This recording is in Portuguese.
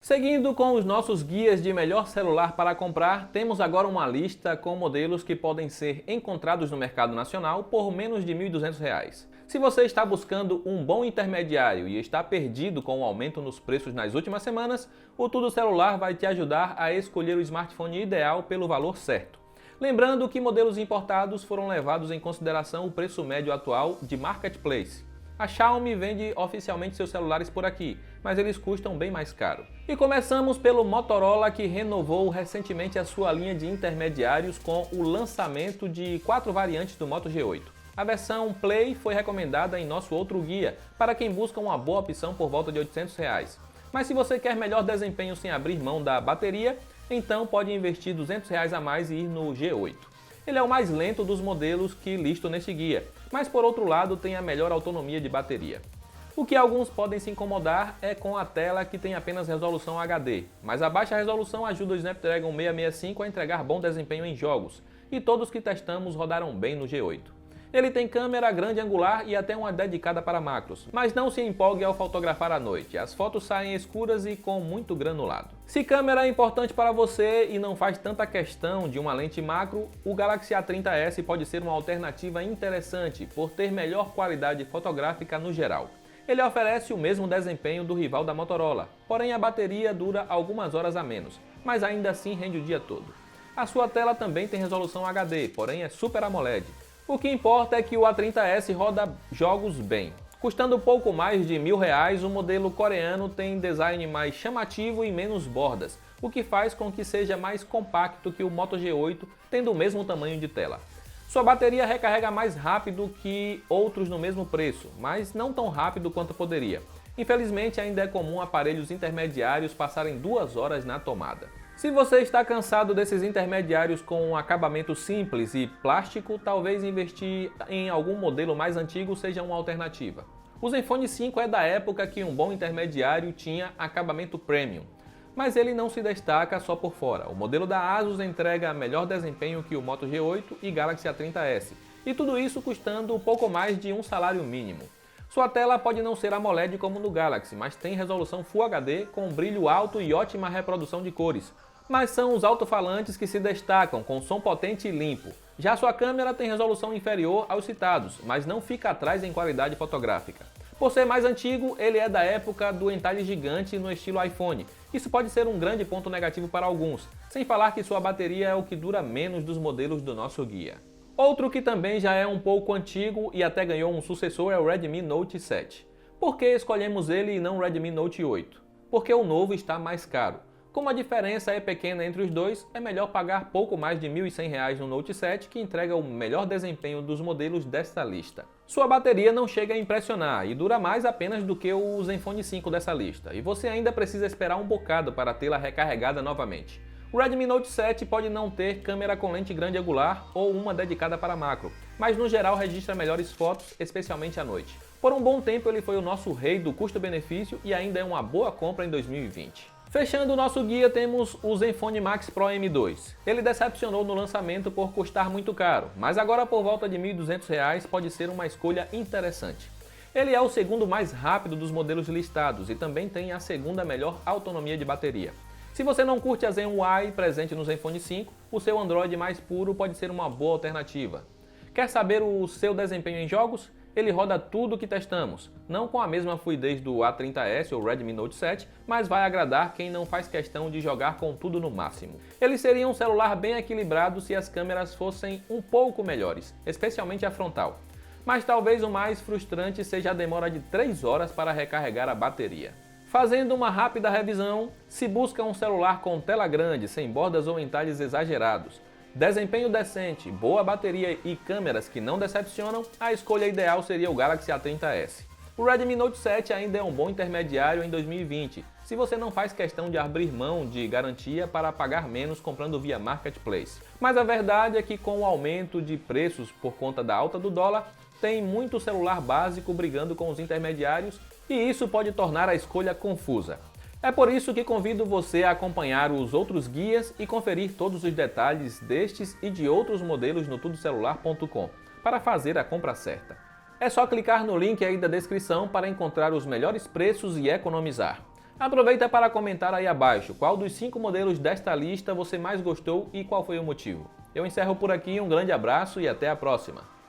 Seguindo com os nossos guias de melhor celular para comprar, temos agora uma lista com modelos que podem ser encontrados no mercado nacional por menos de R$ 1.200. Se você está buscando um bom intermediário e está perdido com o aumento nos preços nas últimas semanas, o Tudo Celular vai te ajudar a escolher o smartphone ideal pelo valor certo. Lembrando que modelos importados foram levados em consideração o preço médio atual de marketplace. A Xiaomi vende oficialmente seus celulares por aqui, mas eles custam bem mais caro. E começamos pelo Motorola, que renovou recentemente a sua linha de intermediários com o lançamento de 4 variantes do Moto G8. A versão Play foi recomendada em nosso outro guia para quem busca uma boa opção por volta de R$ 800. Mas se você quer melhor desempenho sem abrir mão da bateria, então pode investir R$ 200 a mais e ir no G8. Ele é o mais lento dos modelos que listo neste guia, mas por outro lado tem a melhor autonomia de bateria. O que alguns podem se incomodar é com a tela que tem apenas resolução HD, mas a baixa resolução ajuda o Snapdragon 665 a entregar bom desempenho em jogos, e todos que testamos rodaram bem no G8. Ele tem câmera grande angular e até uma dedicada para macros, mas não se empolgue ao fotografar à noite, as fotos saem escuras e com muito granulado. Se câmera é importante para você e não faz tanta questão de uma lente macro, o Galaxy A30s pode ser uma alternativa interessante por ter melhor qualidade fotográfica no geral. Ele oferece o mesmo desempenho do rival da Motorola, porém a bateria dura algumas horas a menos, mas ainda assim rende o dia todo. A sua tela também tem resolução HD, porém é Super AMOLED. O que importa é que o A30s roda jogos bem. Custando pouco mais de R$ 1.000, o modelo coreano tem design mais chamativo e menos bordas, o que faz com que seja mais compacto que o Moto G8, tendo o mesmo tamanho de tela. Sua bateria recarrega mais rápido que outros no mesmo preço, mas não tão rápido quanto poderia. Infelizmente, ainda é comum aparelhos intermediários passarem 2 horas na tomada. Se você está cansado desses intermediários com um acabamento simples e plástico, talvez investir em algum modelo mais antigo seja uma alternativa. O Zenfone 5 é da época que um bom intermediário tinha acabamento premium, mas ele não se destaca só por fora. O modelo da Asus entrega melhor desempenho que o Moto G8 e Galaxy A30s, e tudo isso custando um pouco mais de um salário mínimo. Sua tela pode não ser AMOLED como no Galaxy, mas tem resolução Full HD com brilho alto e ótima reprodução de cores. Mas são os alto-falantes que se destacam, com som potente e limpo. Já sua câmera tem resolução inferior aos citados, mas não fica atrás em qualidade fotográfica. Por ser mais antigo, ele é da época do entalhe gigante no estilo iPhone. Isso pode ser um grande ponto negativo para alguns, sem falar que sua bateria é o que dura menos dos modelos do nosso guia. Outro que também já é um pouco antigo e até ganhou um sucessor é o Redmi Note 7. Por que escolhemos ele e não o Redmi Note 8? Porque o novo está mais caro. Como a diferença é pequena entre os dois, é melhor pagar pouco mais de R$ 1.100 no Note 7, que entrega o melhor desempenho dos modelos desta lista. Sua bateria não chega a impressionar e dura mais apenas do que o Zenfone 5 dessa lista, e você ainda precisa esperar um bocado para tê-la recarregada novamente. O Redmi Note 7 pode não ter câmera com lente grande angular ou uma dedicada para macro, mas no geral registra melhores fotos, especialmente à noite. Por um bom tempo ele foi o nosso rei do custo-benefício e ainda é uma boa compra em 2020. Fechando o nosso guia, temos o Zenfone Max Pro M2. Ele decepcionou no lançamento por custar muito caro, mas agora por volta de R$ 1.200 pode ser uma escolha interessante. Ele é o segundo mais rápido dos modelos listados e também tem a segunda melhor autonomia de bateria. Se você não curte a Zen UI presente no Zenfone 5, o seu Android mais puro pode ser uma boa alternativa. Quer saber o seu desempenho em jogos? Ele roda tudo o que testamos, não com a mesma fluidez do A30s ou Redmi Note 7, mas vai agradar quem não faz questão de jogar com tudo no máximo. Ele seria um celular bem equilibrado se as câmeras fossem um pouco melhores, especialmente a frontal. Mas talvez o mais frustrante seja a demora de 3 horas para recarregar a bateria. Fazendo uma rápida revisão, se busca um celular com tela grande, sem bordas ou entalhes exagerados, desempenho decente, boa bateria e câmeras que não decepcionam, a escolha ideal seria o Galaxy A30s. O Redmi Note 7 ainda é um bom intermediário em 2020, se você não faz questão de abrir mão de garantia para pagar menos comprando via Marketplace. Mas a verdade é que com o aumento de preços por conta da alta do dólar, tem muito celular básico brigando com os intermediários e isso pode tornar a escolha confusa. É por isso que convido você a acompanhar os outros guias e conferir todos os detalhes destes e de outros modelos no tudocelular.com para fazer a compra certa. É só clicar no link aí da descrição para encontrar os melhores preços e economizar. Aproveita para comentar aí abaixo qual dos 5 modelos desta lista você mais gostou e qual foi o motivo. Eu encerro por aqui, um grande abraço e até a próxima!